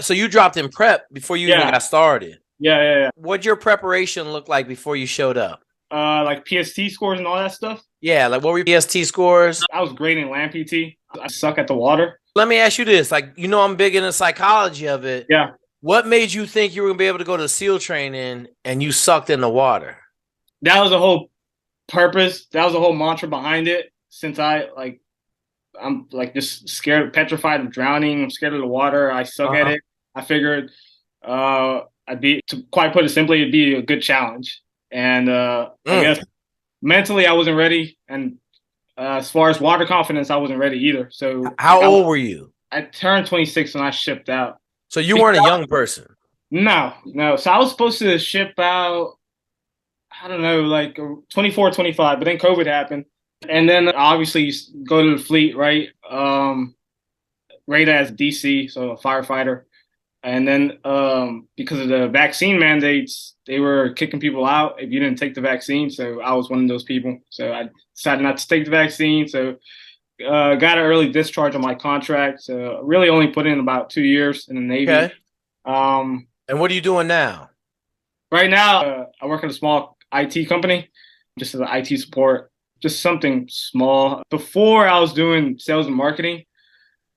So you dropped in prep before you even got started. Yeah. What'd your preparation look like before you showed up? Like PST scores and all that stuff. Yeah, like what were your PST scores? I was great in land PT. I suck at the water. Let me ask you this. Like, I'm big in the psychology of it. Yeah. What made you think you were going to be able to go to SEAL training and you sucked in the water? That was the whole purpose. That was the whole mantra behind it. Since I'm like just scared, petrified of drowning. I'm scared of the water. I suck at it. I figured to quite put it simply, it'd be a good challenge. And I guess mentally I wasn't ready. And as far as water confidence, I wasn't ready either. So how old were you? I turned 26 when I shipped out. So you weren't a young person? No. So I was supposed to ship out, I don't know, like 24, 25, but then COVID happened. And then obviously you go to the fleet, right? Right as DC, so a firefighter. And then because of the vaccine mandates, they were kicking people out if you didn't take the vaccine. So I was one of those people. So I decided not to take the vaccine. So got an early discharge on my contract. So really only put in about 2 years in the Navy. Okay. And what are you doing now? Right now, I work at a small IT company, just as an IT support, just something small. Before I was doing sales and marketing,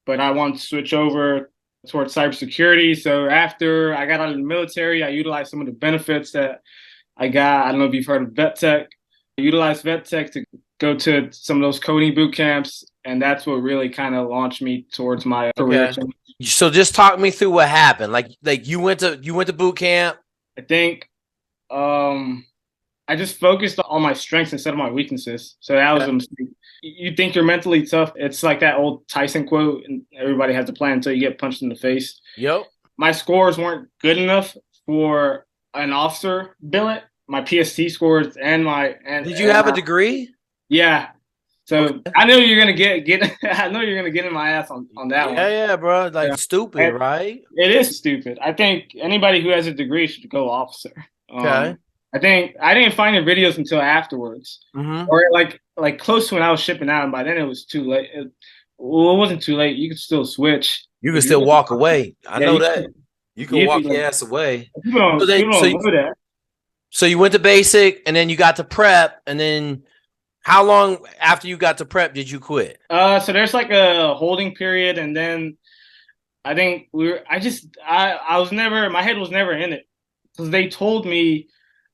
but I wanted to switch over towards cybersecurity. So after I got out of the military, I utilized some of the benefits that I got. I don't know if you've heard of vet tech. I utilized vet tech to go to some of those coding boot camps, and that's what really kind of launched me towards my career. Okay. So just talk me through what happened. Like you went to boot camp. I think I just focused on my strengths instead of my weaknesses. So that was a mistake. You think you're mentally tough. It's like that old Tyson quote, and everybody has a plan until you get punched in the face. Yep. My scores weren't good enough for an officer billet. My PST scores and my Did you have a degree? Yeah. So I know you're gonna get I know you're gonna get in my ass on that one. Yeah, bro. Like stupid, right? It is stupid. I think anybody who has a degree should go officer. Okay. I think I didn't find the videos until afterwards, or like close to when I was shipping out, and by then it was too late. It wasn't too late. You could still switch. You can still walk away. I know that. You can walk your ass away. People don't know that. So you went to basic, and then you got to prep, and then how long after you got to prep did you quit? So there's like a holding period, and then I think I was never, my head was never in it, because they told me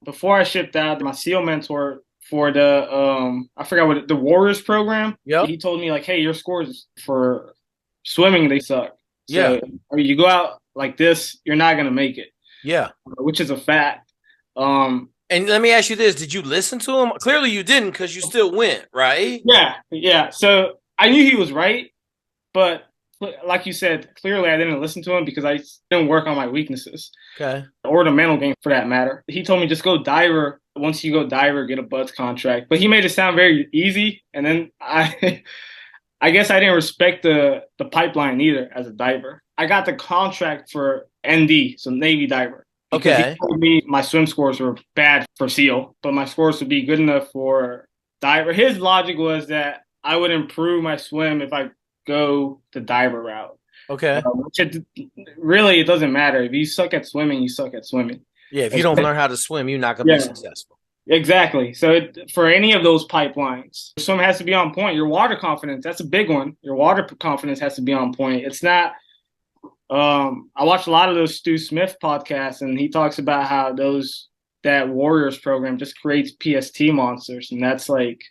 before I shipped out, my SEAL mentor for the I forgot what the Warriors program. Yeah. He told me like, hey, your scores for swimming, they suck. So, you go out like this, you're not gonna make it. Yeah. Which is a fact. And let me ask you this: did you listen to him? Clearly, you didn't, because you still went, right? Yeah. So I knew he was right, but like you said, clearly I didn't listen to him because I didn't work on my weaknesses. Okay. Or the mental game, for that matter. He told me just go diver. Once you go diver, get a buzz contract. But he made it sound very easy, and then I guess I didn't respect the pipeline either as a diver. I got the contract for ND, so Navy diver. Okay. He told me my swim scores were bad for SEAL, but my scores would be good enough for diver. His logic was that I would improve my swim if I go the diver route. Okay. Really, it doesn't matter. If you suck at swimming, you suck at swimming. Yeah, if you don't learn how to swim, you're not going to be successful. Exactly. So for any of those pipelines, swim has to be on point. Your water confidence, that's a big one. Your water confidence has to be on point. It's not I watch a lot of those Stu Smith podcasts, and he talks about how that Warriors program just creates PST monsters. And that's like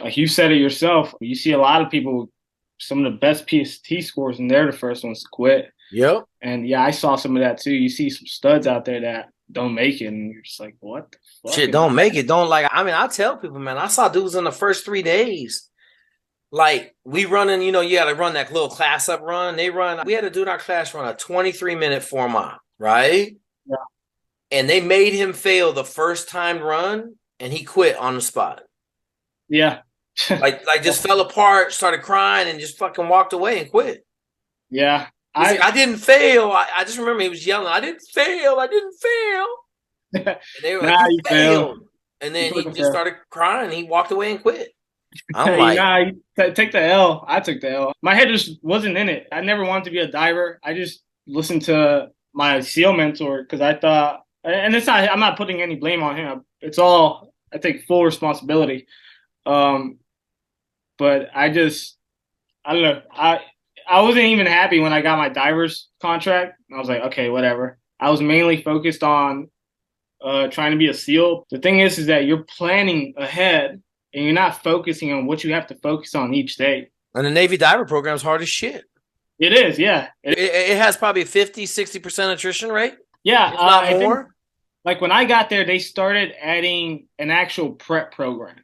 you said it yourself. You see a lot of people, some of the best PST scores, and they're the first ones to quit. Yep. And yeah, I saw some of that too. You see some studs out there that don't make it, and you're just like, what the fuck? Shit, don't make it. Don't like. I mean, I tell people, man, I saw dudes in the first 3 days. Like we running, you had to run that little class up run. We had to do in our class run a 23-minute 4 mile, right? Yeah. And they made him fail the first time run, and he quit on the spot. Yeah. like just fell apart, started crying, and just fucking walked away and quit. Yeah. I didn't fail. I just remember he was yelling, I didn't fail. And they were like, you failed. And then he just started crying. He walked away and quit. I'm like, take the L. I took the L. My head just wasn't in it. I never wanted to be a diver. I just listened to my SEAL mentor because I thought, and it's not, I'm not putting any blame on him. It's all, I take full responsibility. Um, but I don't know. I wasn't even happy when I got my diver's contract. I was like, okay, whatever. I was mainly focused on trying to be a SEAL. The thing is that you're planning ahead and you're not focusing on what you have to focus on each day. And the Navy diver program is hard as shit. It is, yeah. It has probably a 50-60% attrition rate. Yeah, if not I more. think, like when I got there, they started adding an actual prep program.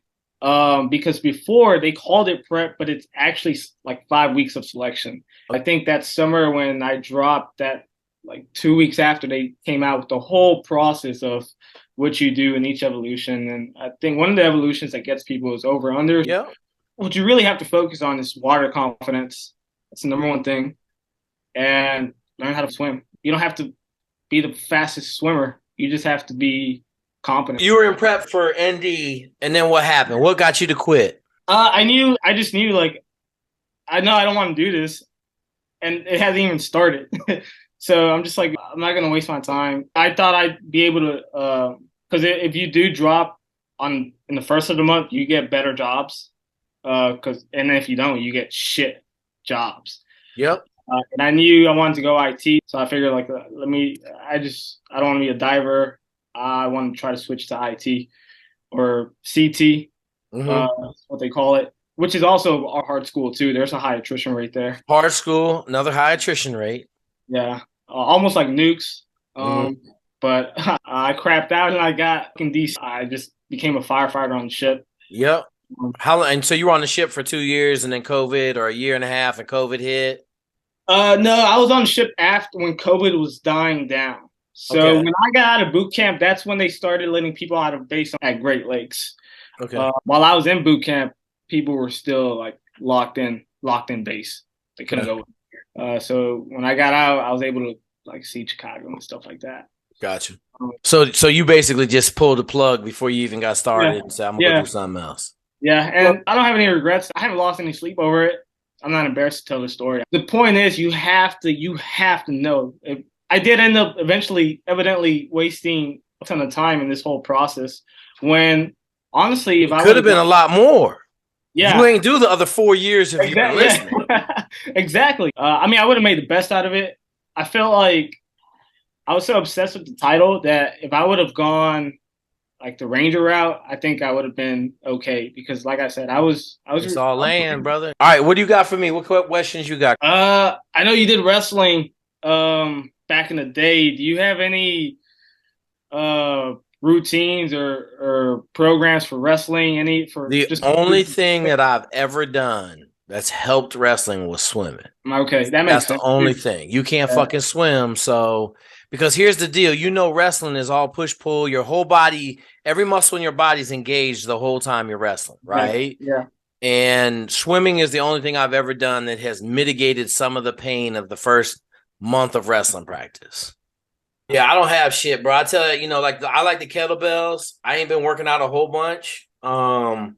Because before they called it prep, but it's actually like 5 weeks of selection. I think that summer when I dropped that, like 2 weeks after they came out with the whole process of what you do in each evolution. And I think one of the evolutions that gets people is over under. Yeah. What you really have to focus on is water confidence. That's the number one thing. And learn how to swim. You don't have to be the fastest swimmer. You just have to be competent. You were in prep for ND, and then what happened? What got you to quit? I just knew, like, I know I don't want to do this, and it hasn't even started. So I'm just like, I'm not gonna waste my time. I thought I'd be able to, because if you do drop in the first of the month, you get better jobs. And if you don't, you get shit jobs. Yep. And I knew I wanted to go IT, so I figured like, I don't want to be a diver. I want to try to switch to IT or CT, what they call it, which is also a hard school too. There's a high attrition rate there. Hard school, another high attrition rate. Yeah, almost like nukes. But I crapped out and I got in DC. I just became a firefighter on the ship. Yep. How and so you were on the ship for 2 years and then COVID, or a year and a half and COVID hit? No, I was on the ship after when COVID was dying down. So when I got out of boot camp, that's when they started letting people out of base at Great Lakes. Okay. While I was in boot camp, people were still like locked in base. They couldn't go. So when I got out, I was able to like see Chicago and stuff like that. Gotcha. So you basically just pulled the plug before you even got started and said, I'm gonna go do something else. Yeah, and I don't have any regrets. I haven't lost any sleep over it. I'm not embarrassed to tell the story. The point is, you have to know. I did end up evidently wasting a ton of time in this whole process. When honestly, if I could have been a lot more. Yeah, you ain't do the other 4 years if you were listening. Exactly. I mean, I would have made the best out of it. I felt like I was so obsessed with the title that if I would have gone like the Ranger route, I think I would have been okay because, like I said, I was. It's all land, brother. All right, what do you got for me? What questions you got? I know you did wrestling back in the day. Do you have any routines or programs for wrestling? The only thing that I've ever done that's helped wrestling was swimming. Okay, that makes sense. That's the only thing. You can't fucking swim, so. Because here's the deal, wrestling is all push-pull. Your whole body, every muscle in your body is engaged the whole time you're wrestling, right? Yeah. And swimming is the only thing I've ever done that has mitigated some of the pain of the first month of wrestling practice. Yeah, I don't have shit, bro. I tell you, I like the kettlebells. I ain't been working out a whole bunch. But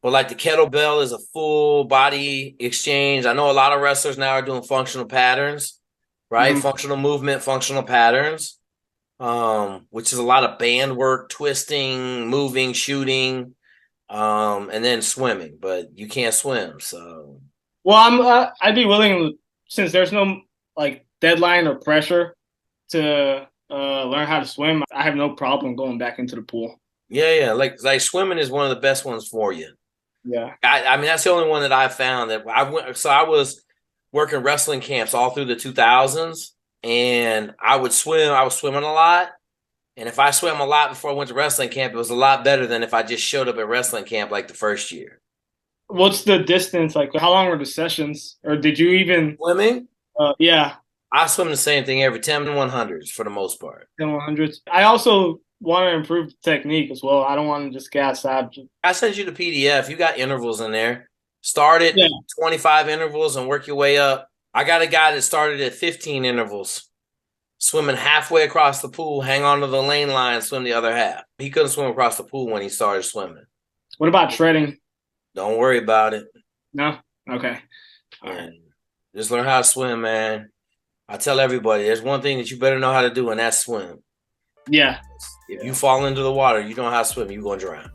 like the kettlebell is a full body exchange. I know a lot of wrestlers now are doing functional patterns. Right? Mm-hmm. Functional movement, functional patterns, which is a lot of band work, twisting, moving, shooting, and then swimming, but you can't swim. So, well, I'd be willing, since there's no like deadline or pressure to learn how to swim. I have no problem going back into the pool. Yeah. Like swimming is one of the best ones for you. Yeah. I mean, that's the only one that I found that I went. So I was working wrestling camps all through the 2000s, and I would swim. I was swimming a lot, and if I swam a lot before I went to wrestling camp, it was a lot better than if I just showed up at wrestling camp like the first year. What's the distance? Like, how long were the sessions, or did you even swimming? Yeah, I swim the same thing every 10 100s for the most part. 10 100s. I also want to improve the technique as well. I don't want to just get outside. I sent you the PDF. You got intervals in there. Start at 25 intervals and work your way up. I got a guy that started at 15 intervals, swimming halfway across the pool, hang on to the lane line, swim the other half. He couldn't swim across the pool when he started swimming. What about treading? Don't worry about it. No? Okay. All right. Just learn how to swim, man. I tell everybody, there's one thing that you better know how to do, and that's swim. Yeah. If you fall into the water, you don't know how to swim, you're gonna drown.